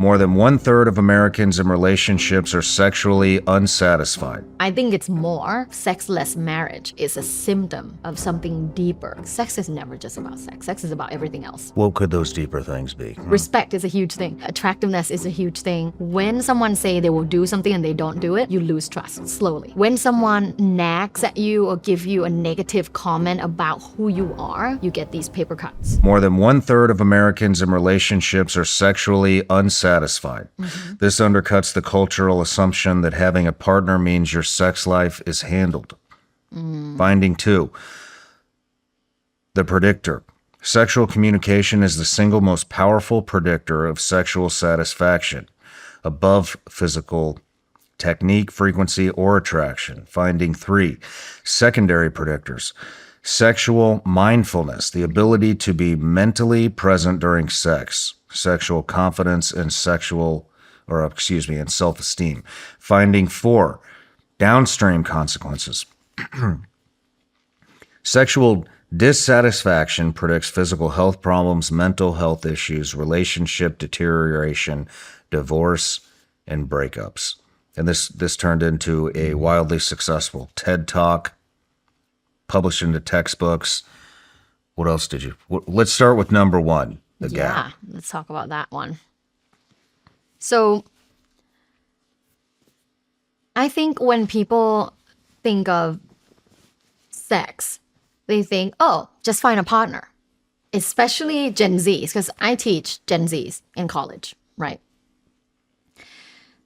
More than 1/3 of Americans in relationships are sexually unsatisfied. I think it's more. Sexless marriage is a symptom of something deeper. Sex is never just about sex. Sex is about everything else. What could those deeper things be? Respect is a huge thing. Attractiveness is a huge thing. When someone say they will do something and they don't do it, you lose trust slowly. When someone nags at you or give you a negative comment about who you are, you get these paper cuts. More than 1/3 of Americans in relationships are sexually unsatisfied. This undercuts the cultural assumption that having a partner means your sex life is handled. Finding 2. The predictor. Sexual communication is the single most powerful predictor of sexual satisfaction, above physical technique, frequency, or attraction. Finding 3. Secondary predictors. Sexual mindfulness, the ability to be mentally present during sex, sexual confidence, and and self-esteem. Finding 4. Downstream consequences. Sexual dissatisfaction predicts physical health problems, mental health issues, relationship deterioration, divorce, and breakups. And this turned into a wildly successful TED Talk, published into textbooks. What else did you? Let's start with number 1, the gap. Yeah, let's talk about that one. So I think when people think of sex, they think, oh, just find a partner, especially Gen Zs, because I teach Gen Zs in college, right?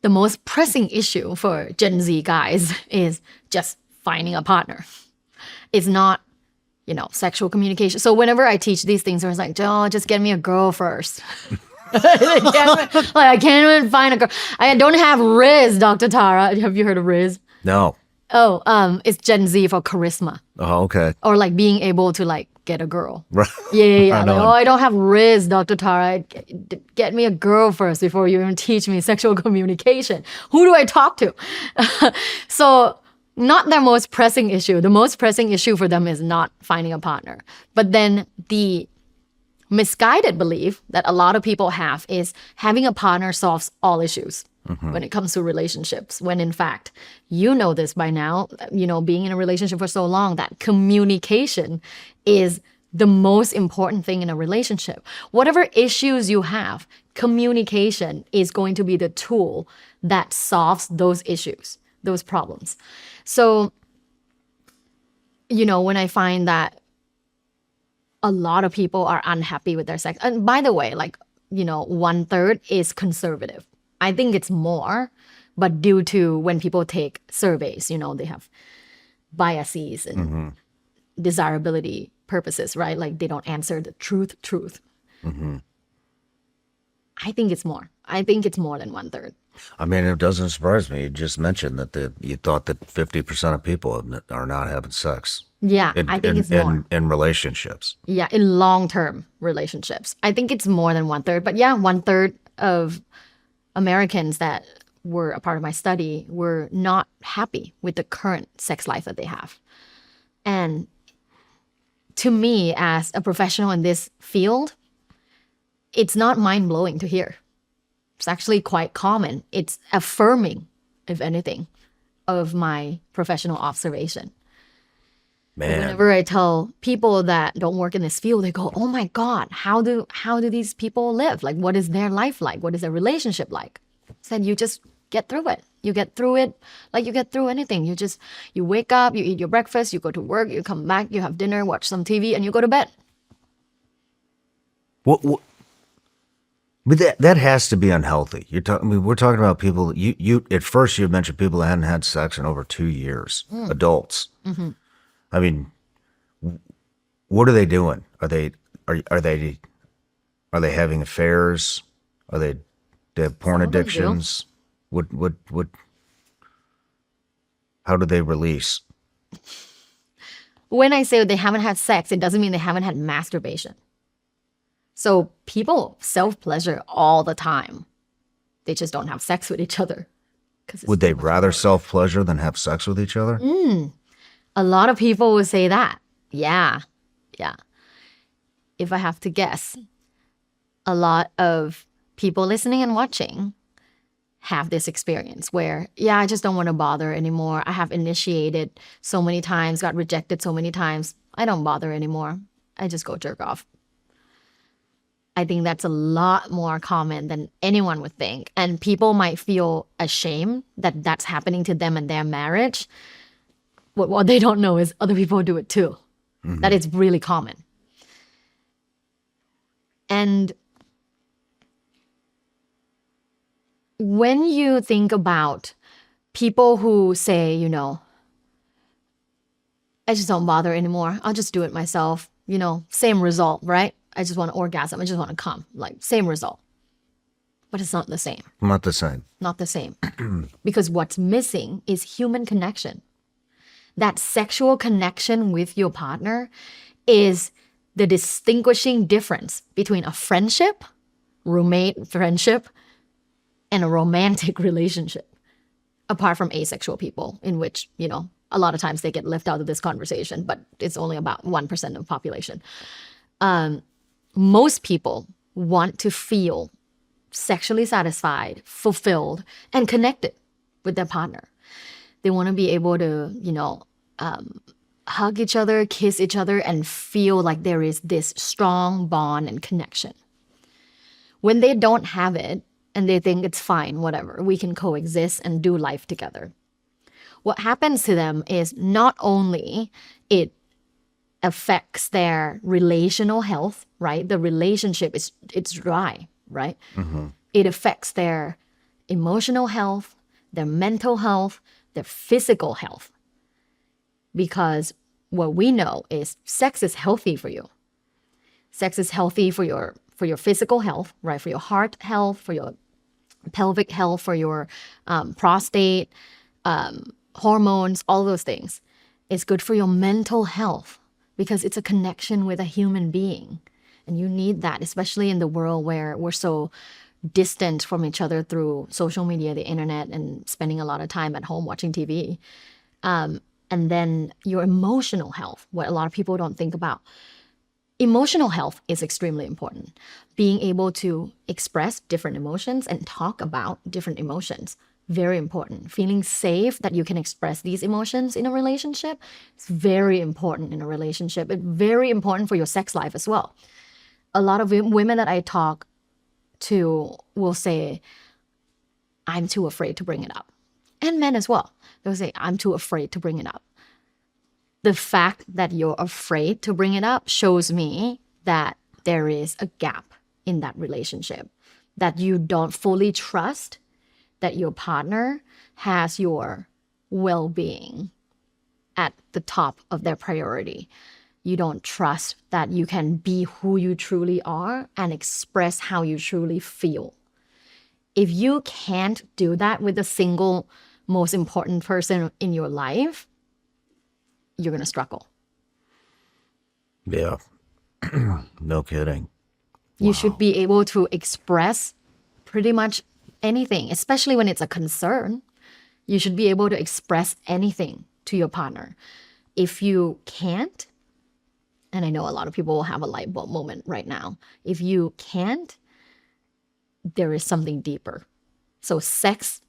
The most pressing issue for Gen Z guys is just finding a partner. It's not, sexual communication. So whenever I teach these things, I was like, oh, just get me a girl first. I can't even find a girl. I don't have Riz, Dr. Tara. Have you heard of Riz? No. Oh, it's Gen Z for charisma. Oh, okay. Or like being able to get a girl. Right. Yeah. I don't have Riz, Dr. Tara. Get me a girl first before you even teach me sexual communication. Who do I talk to? So not their most pressing issue. The most pressing issue for them is not finding a partner. But then the misguided belief that a lot of people have is having a partner solves all issues. When it comes to relationships, when in fact, you know this by now, being in a relationship for so long, that communication is the most important thing in a relationship. Whatever issues you have, communication is going to be the tool that solves those issues, those problems. So, when I find that a lot of people are unhappy with their sex, and by the way, 1/3 is conservative. I think it's more, but due to when people take surveys, they have biases and desirability purposes, right? Like they don't answer the truth. I think it's more. I think it's more than 1/3. I mean, it doesn't surprise me. You just mentioned that you thought that 50% of people are not having sex. Yeah, I think it's more. In relationships. Yeah, in long-term relationships. I think it's more than 1/3. But yeah, 1/3 of Americans that were a part of my study were not happy with the current sex life that they have. And to me, as a professional in this field, it's not mind-blowing to hear. It's actually quite common. It's affirming, if anything, of my professional observation. Man. Whenever I tell people that don't work in this field, they go, oh my God, how do these people live? Like, what is their life like? What is their relationship like? I said, you just get through it. You get through it like you get through anything. You wake up, you eat your breakfast, you go to work, you come back, you have dinner, watch some TV, and you go to bed. What but that has to be unhealthy. We're talking about people, you at first you mentioned people that hadn't had sex in over 2 years, adults. I mean, what are they doing? Are they having affairs? They have porn addictions? What how do they release? When I say they haven't had sex, it doesn't mean they haven't had masturbation. So people self-pleasure all the time. They just don't have sex with each other. Would they rather self-pleasure than have sex with each other? A lot of people will say that. Yeah. If I have to guess, a lot of people listening and watching have this experience where, yeah, I just don't want to bother anymore. I have initiated so many times, got rejected so many times. I don't bother anymore. I just go jerk off. I think that's a lot more common than anyone would think. And people might feel ashamed that that's happening to them in their marriage. What they don't know is other people do it too. That it's really common. And when you think about people who say, I just don't bother anymore. I'll just do it myself. Same result, right? I just want to orgasm. I just want to come. Like, same result. But it's not the same. Not the same. Not the same. Because what's missing is human connection. That sexual connection with your partner is the distinguishing difference between a friendship, roommate friendship, and a romantic relationship. Apart from asexual people, in which, a lot of times they get left out of this conversation, but it's only about 1% of the population. Most people want to feel sexually satisfied, fulfilled, and connected with their partner. They want to be able to, hug each other, kiss each other, and feel like there is this strong bond and connection. When they don't have it, and they think it's fine, whatever, we can coexist and do life together. What happens to them is not only it affects their relational health, right? The relationship it's dry, right? It affects their emotional health, their mental health, their physical health. Because what we know is sex is healthy for you. Sex is healthy for your physical health, right? For your heart health, for your pelvic health, for your prostate, hormones, all those things. It's good for your mental health because it's a connection with a human being. And you need that, especially in the world where we're so distant from each other through social media, the internet, and spending a lot of time at home watching TV. And then your emotional health, what a lot of people don't think about. Emotional health is extremely important. Being able to express different emotions and talk about different emotions, very important. Feeling safe that you can express these emotions in a relationship is very important in a relationship. It's very important for your sex life as well. A lot of women that I talk to will say, I'm too afraid to bring it up. And men as well. They'll say, I'm too afraid to bring it up. The fact that you're afraid to bring it up shows me that there is a gap in that relationship, that you don't fully trust that your partner has your well-being at the top of their priority. You don't trust that you can be who you truly are and express how you truly feel. If you can't do that with the single most important person in your life, you're going to struggle. Yeah. No kidding. You should be able to express pretty much anything, especially when it's a concern. You should be able to express anything to your partner. If you can't, and I know a lot of people will have a light bulb moment right now. If you can't, there is something deeper. So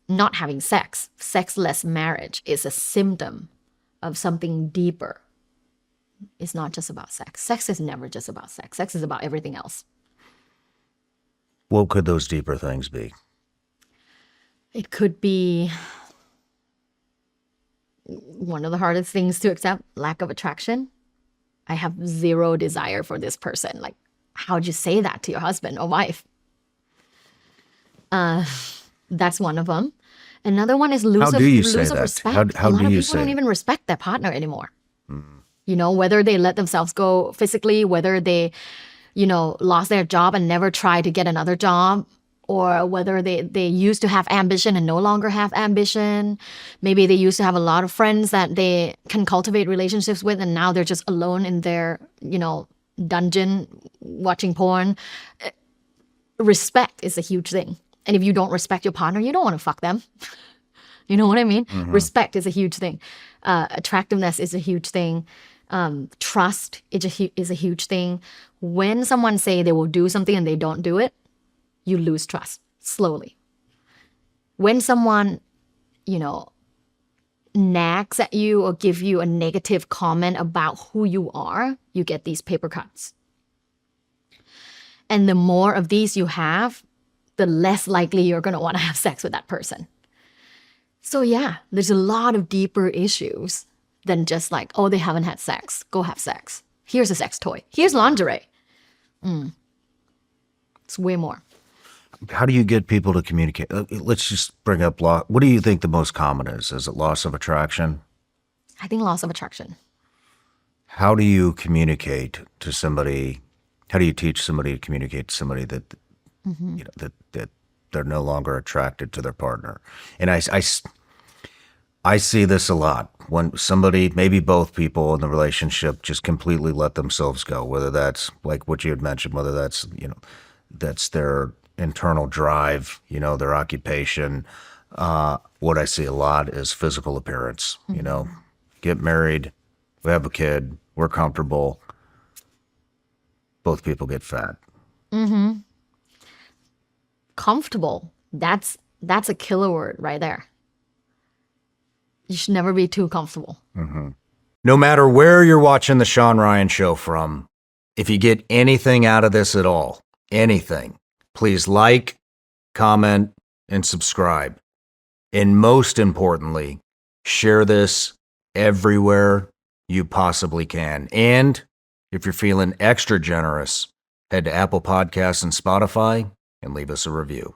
not having sex, sexless marriage is a symptom of something deeper. It's not just about sex. Sex is never just about sex. Sex is about everything else. What could those deeper things be? It could be one of the hardest things to accept, lack of attraction. I have zero desire for this person. Like, how'd you say that to your husband or wife? That's one of them. Another one is lose of respect. How a lot do of you people say don't even respect their partner anymore. Whether they let themselves go physically, whether they, lost their job and never tried to get another job, or whether they used to have ambition and no longer have ambition. Maybe they used to have a lot of friends that they can cultivate relationships with, and now they're just alone in their, dungeon watching porn. Respect is a huge thing. And if you don't respect your partner, you don't want to fuck them. You know what I mean? Respect is a huge thing. Attractiveness is a huge thing. Trust is a huge thing. When someone say they will do something and they don't do it, you lose trust slowly. When someone, nags at you or give you a negative comment about who you are, you get these paper cuts. And the more of these you have, the less likely you're going to want to have sex with that person. So yeah, there's a lot of deeper issues than just like, oh, they haven't had sex. Go have sex. Here's a sex toy. Here's lingerie. It's way more. How do you get people to communicate? Let's just bring up what do you think the most common is? Is it loss of attraction? I think loss of attraction. How do you communicate to somebody? How do you teach somebody to communicate to somebody that that they're no longer attracted to their partner? And I see this a lot when somebody, maybe both people in the relationship, just completely let themselves go. Whether that's like what you had mentioned, whether that's that's their internal drive, their occupation. What I see a lot is physical appearance. Get married, we have a kid, we're comfortable. Both people get fat. Comfortable. That's a killer word right there. You should never be too comfortable. No matter where you're watching the Shawn Ryan Show from, if you get anything out of this at all, anything, please like, comment, and subscribe. And most importantly, share this everywhere you possibly can. And if you're feeling extra generous, head to Apple Podcasts and Spotify and leave us a review.